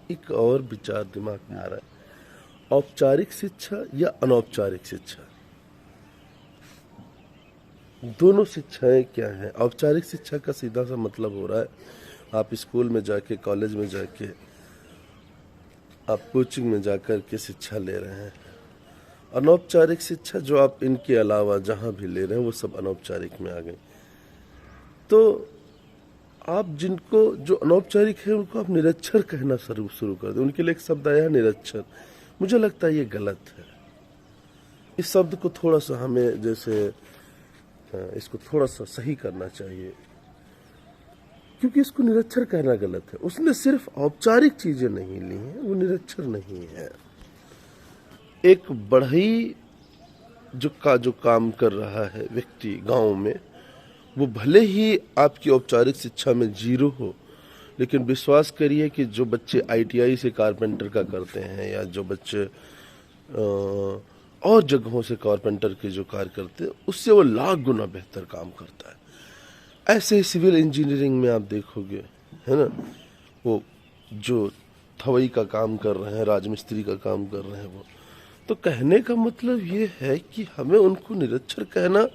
एक और विचार दिमाग में आ रहा है, औपचारिक शिक्षा या अनौपचारिक शिक्षा, दोनों शिक्षाएं क्या हैं। औपचारिक शिक्षा का सीधा सा मतलब हो रहा है आप स्कूल में जाके, कॉलेज में जाके, आप कोचिंग में जाकर के शिक्षा ले रहे हैं। अनौपचारिक शिक्षा जो आप इनके अलावा जहाँ भी ले रहे हैं वो सब अनौपचारिक में आ गई। तो आप जिनको जो अनौपचारिक है उनको आप निरक्षर कहना शुरू कर दें। उनके लिए एक शब्द आया है निरक्षर, मुझे लगता है ये गलत है। इस शब्द को थोड़ा सा हमें जैसे इसको थोड़ा सा सही करना चाहिए, क्योंकि इसको निरक्षर कहना गलत है। उसने सिर्फ औपचारिक चीजें नहीं ली हैं, वो निरक्षर नहीं है। एक बढ़ई जो काम कर रहा है व्यक्ति गांव में, वो भले ही आपकी औपचारिक शिक्षा में 0 हो, लेकिन विश्वास करिए कि जो बच्चे ITI से कारपेंटर का करते हैं, या जो बच्चे और जगहों से कारपेंटर के जो कार्य करते हैं, उससे वो लाख गुना बेहतर काम करता है। ऐसे ही सिविल इंजीनियरिंग में आप देखोगे, है ना, वो जो थवई का काम कर रहे हैं, राजमिस्त्री का काम कर रहे हैं, वो तो कहने का मतलब ये है कि हमें उनको निरक्षर कहना,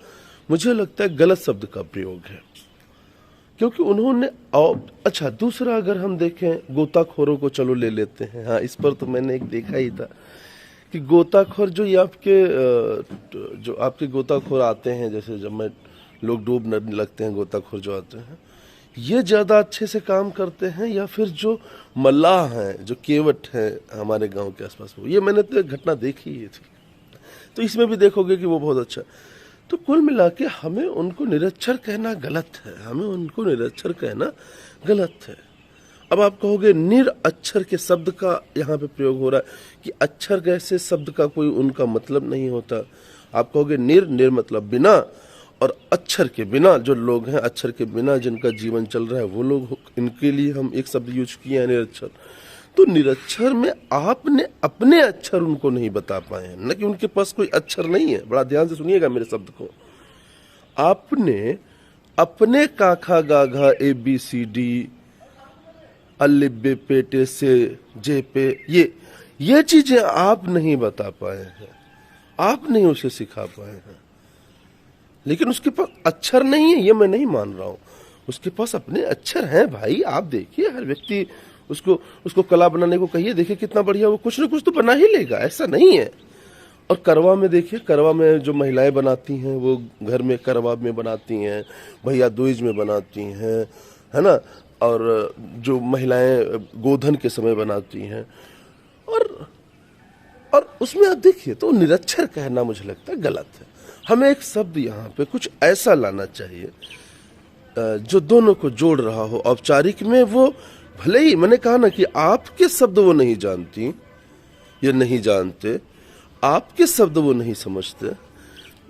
मुझे लगता है गलत शब्द का प्रयोग है, क्योंकि उन्होंने अच्छा, दूसरा अगर हम देखें गोताखोरों को, चलो ले लेते हैं। हाँ, इस पर तो मैंने एक देखा ही था कि गोताखोर जो ये आपके गोताखोर आते हैं, जैसे जब मैं लोग डूबने लगते हैं, गोताखोर जो आते हैं, ये ज़्यादा अच्छे से काम करते हैं, या फिर जो मल्लाह हैं, जो केवट हैं हमारे गांव के आसपास, ये मैंने तो एक घटना देखी ही थी। तो इसमें भी देखोगे कि वो बहुत अच्छा। तो कुल मिला के हमें उनको निरक्षर कहना गलत है, हमें उनको निरक्षर कहना गलत है। अब आप कहोगे निरक्षर के शब्द का यहाँ पे प्रयोग हो रहा है कि अक्षर जैसे शब्द का कोई उनका मतलब नहीं होता। आप कहोगे निर मतलब बिना, और अक्षर के बिना जो लोग हैं, अक्षर के बिना जिनका जीवन चल रहा है, वो लोग, इनके लिए हम एक शब्द यूज किए हैं निरक्षर। तो निरक्षर में आपने अपने अक्षर उनको नहीं बता पाए हैं, न कि उनके पास कोई अक्षर नहीं है। बड़ा ध्यान से सुनिएगा मेरे शब्द को। आपने अपने काखा गाघा ABCD अलिब्बे पेटे से जे पे, ये चीजें आप नहीं बता पाए हैं, आप नहीं उसे सिखा पाए हैं। लेकिन उसके पास अक्षर नहीं है, ये मैं नहीं मान रहा हूं। उसके पास अपने अक्षर हैं भाई। आप देखिए, हर व्यक्ति उसको कला बनाने को कहिए, देखिए कितना बढ़िया, वो कुछ न कुछ तो बना ही लेगा, ऐसा नहीं है। और करवा में देखिए, करवा में जो महिलाएं बनाती हैं, वो घर में करवा में बनाती हैं, भैया दूज में बनाती हैं, है ना, और जो महिलाएं गोधन के समय बनाती हैं, और उसमें आप देखिए, तो निरक्षर कहना मुझे लगता है गलत है। हमें एक शब्द यहाँ पे कुछ ऐसा लाना चाहिए जो दोनों को जोड़ रहा हो। औपचारिक में वो भले ही, मैंने कहा ना कि आपके शब्द वो नहीं जानती या नहीं जानते, आपके शब्द वो नहीं समझते,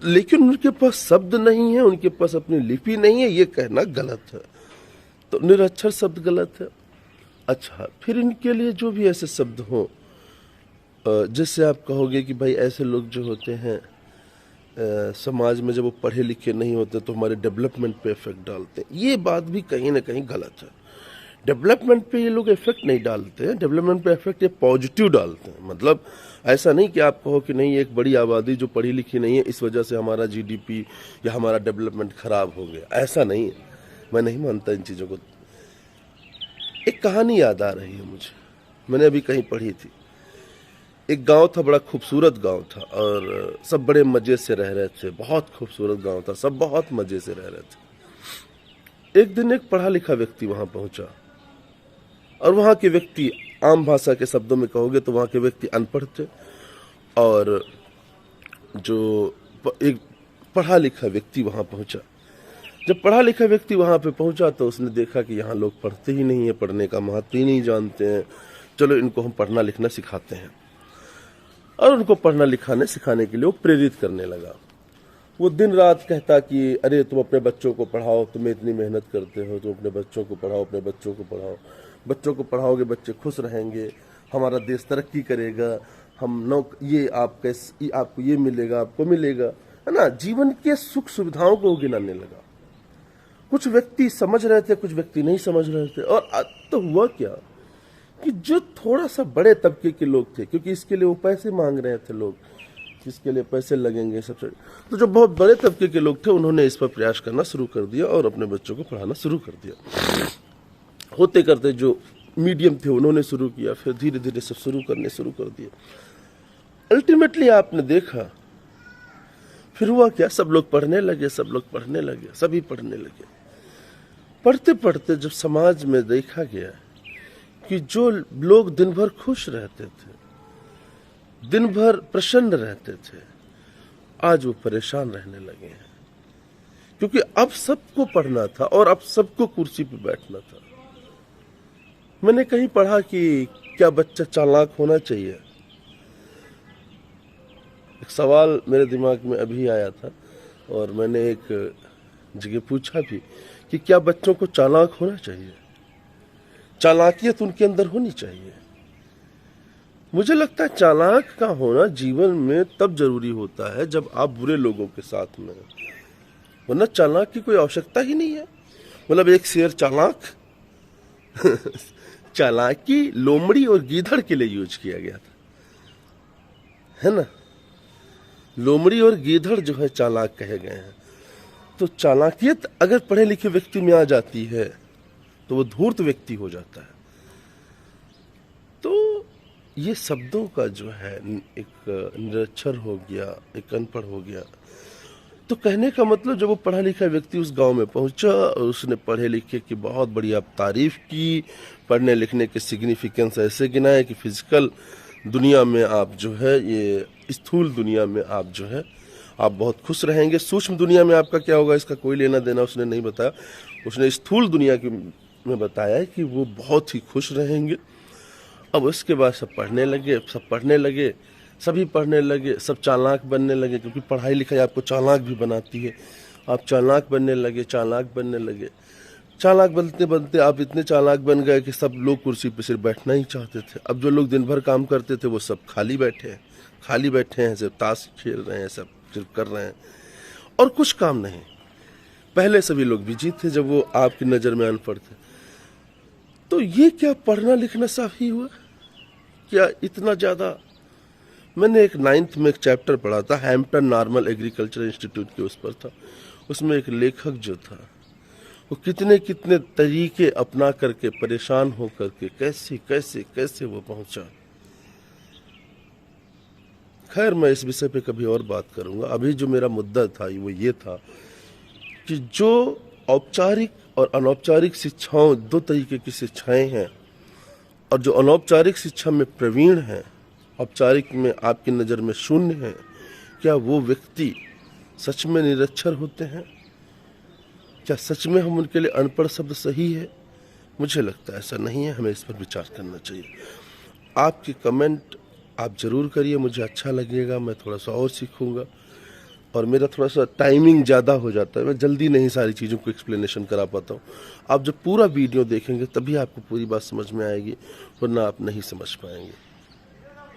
लेकिन उनके पास शब्द नहीं है, उनके पास अपनी लिपि नहीं है, ये कहना गलत है। तो निरक्षर शब्द गलत है। अच्छा, फिर इनके लिए जो भी ऐसे शब्द हों, जिससे आप कहोगे कि भाई ऐसे लोग जो होते हैं समाज में, जब वो पढ़े लिखे नहीं होते तो हमारे डेवलपमेंट पे इफेक्ट डालते हैं, ये बात भी कहीं ना कहीं गलत है। डेवलपमेंट पे ये लोग इफेक्ट नहीं डालते हैं, डेवलपमेंट पे इफेक्ट ये पॉजिटिव डालते हैं। मतलब ऐसा नहीं कि आप कहो कि नहीं, एक बड़ी आबादी जो पढ़ी लिखी नहीं है, इस वजह से हमारा GDP या हमारा डेवलपमेंट खराब हो गया, ऐसा नहीं है। मैं नहीं मानता इन चीज़ों को। एक कहानी याद आ रही है मुझे, मैंने अभी कहीं पढ़ी थी। एक गांव था, बड़ा खूबसूरत गांव था, और सब बड़े मजे से रह रहे थे। बहुत खूबसूरत गांव था, सब बहुत मजे से रह रहे थे। एक दिन एक पढ़ा लिखा व्यक्ति वहां पहुंचा, और वहां के व्यक्ति, आम भाषा के शब्दों में कहोगे तो वहां के व्यक्ति अनपढ़ थे। और जो एक पढ़ा लिखा व्यक्ति वहां पहुंचा, जब पढ़ा लिखा व्यक्ति वहां पे पहुंचा तो उसने देखा कि यहाँ लोग पढ़ते ही नहीं है, पढ़ने का महत्व ही नहीं जानते हैं, चलो इनको हम पढ़ना लिखना सिखाते हैं। और उनको पढ़ना लिखाने सिखाने के लिए वो प्रेरित करने लगा। वो दिन रात कहता कि अरे तुम अपने बच्चों को पढ़ाओ, तुम्हें इतनी मेहनत करते हो, तुम अपने बच्चों को पढ़ाओ, अपने बच्चों को पढ़ाओ, बच्चों को पढ़ाओगे बच्चे खुश रहेंगे, हमारा देश तरक्की करेगा, हम ये आपको ये मिलेगा, आपको मिलेगा, है ना। जीवन के सुख सुविधाओं को गिनाने लगा। कुछ व्यक्ति समझ रहे थे, कुछ व्यक्ति नहीं समझ रहे थे। और तो हुआ क्या कि जो थोड़ा सा बड़े तबके के लोग थे, क्योंकि इसके लिए वो पैसे मांग रहे थे लोग, जिसके लिए पैसे लगेंगे सबसे, तो जो बहुत बड़े तबके के लोग थे उन्होंने इस पर प्रयास करना शुरू कर दिया और अपने बच्चों को पढ़ाना शुरू कर दिया। होते करते जो मीडियम थे उन्होंने शुरू किया, फिर धीरे धीरे सब शुरू कर दिए। अल्टीमेटली आपने देखा फिर हुआ क्या, सब लोग पढ़ने लगे, सभी पढ़ने लगे। पढ़ते पढ़ते जब समाज में देखा गया कि जो लोग दिन भर खुश रहते थे, दिन भर प्रसन्न रहते थे, आज वो परेशान रहने लगे हैं, क्योंकि अब सबको पढ़ना था और अब सबको कुर्सी पे बैठना था। मैंने कहीं पढ़ा कि क्या बच्चा चालाक होना चाहिए। एक सवाल मेरे दिमाग में अभी आया था और मैंने एक जगह पूछा भी कि क्या बच्चों को चालाक होना चाहिए, चालाकियत उनके अंदर होनी चाहिए। मुझे लगता है चालाक का होना जीवन में तब जरूरी होता है जब आप बुरे लोगों के साथ में, वरना चालाक की कोई आवश्यकता ही नहीं है। मतलब एक शेर चालाक चालाकी लोमड़ी और गीदड़ के लिए यूज किया गया था, है ना। लोमड़ी और गीदड़ जो है चालाक कहे गए हैं। तो चालाकियत अगर पढ़े लिखे व्यक्ति में आ जाती है तो वो धूर्त व्यक्ति हो जाता है। तो ये शब्दों का जो है एक निरक्षर हो गया, एक अनपढ़ हो गया। तो कहने का मतलब जब वो पढ़ा लिखा व्यक्ति उस गांव में पहुंचा और उसने पढ़े लिखे की बहुत बढ़िया तारीफ की, पढ़ने लिखने के सिग्निफिकेंस ऐसे गिनाए कि फिजिकल दुनिया में आप जो है, ये स्थूल दुनिया में आप जो है आप बहुत खुश रहेंगे, सूक्ष्म दुनिया में आपका क्या होगा इसका कोई लेना देना उसने नहीं बताया। उसने स्थूल दुनिया में बताया कि वो बहुत ही खुश रहेंगे। अब उसके बाद सब पढ़ने लगे, सभी पढ़ने लगे, सब चालाक बनने लगे, क्योंकि पढ़ाई लिखाई आपको चालाक भी बनाती है। आप चालाक बनने लगे, चालाक बनते बनते आप इतने चालाक बन गए कि सब लोग कुर्सी पर सिर्फ बैठना ही चाहते थे। अब जो लोग दिन भर काम करते थे वो सब खाली बैठे हैं, सिर्फ ताश खेल रहे हैं, सब सिर्फ कर रहे हैं और कुछ काम नहीं। पहले सभी लोग बिजी थे जब वो आपकी नज़र में अनपढ़ थे। तो ये क्या पढ़ना लिखना सही हुआ क्या इतना ज़्यादा? मैंने एक 9th में एक चैप्टर पढ़ा था, हैम्पटन नॉर्मल एग्रीकल्चर इंस्टीट्यूट के उस पर था। उसमें एक लेखक जो था वो कितने तरीके अपना करके परेशान हो करके कैसे वो पहुंचा। खैर मैं इस विषय पे कभी और बात करूंगा। अभी जो मेरा मुद्दा था वो ये था कि जो औपचारिक और अनौपचारिक शिक्षाओं, दो तरीके की शिक्षाएं हैं, और जो अनौपचारिक शिक्षा में प्रवीण हैं, औपचारिक में आपकी नज़र में शून्य है, क्या वो व्यक्ति सच में निरक्षर होते हैं? क्या सच में हम उनके लिए अनपढ़ शब्द सही है? मुझे लगता है ऐसा नहीं है, हमें इस पर विचार करना चाहिए। आपके कमेंट आप ज़रूर करिए, मुझे अच्छा लगेगा, मैं थोड़ा सा और सीखूंगा। और मेरा थोड़ा सा टाइमिंग ज़्यादा हो जाता है, मैं जल्दी नहीं सारी चीज़ों को एक्सप्लेनेशन करा पाता हूँ। आप जब पूरा वीडियो देखेंगे तभी आपको पूरी बात समझ में आएगी, वरना आप नहीं समझ पाएंगे।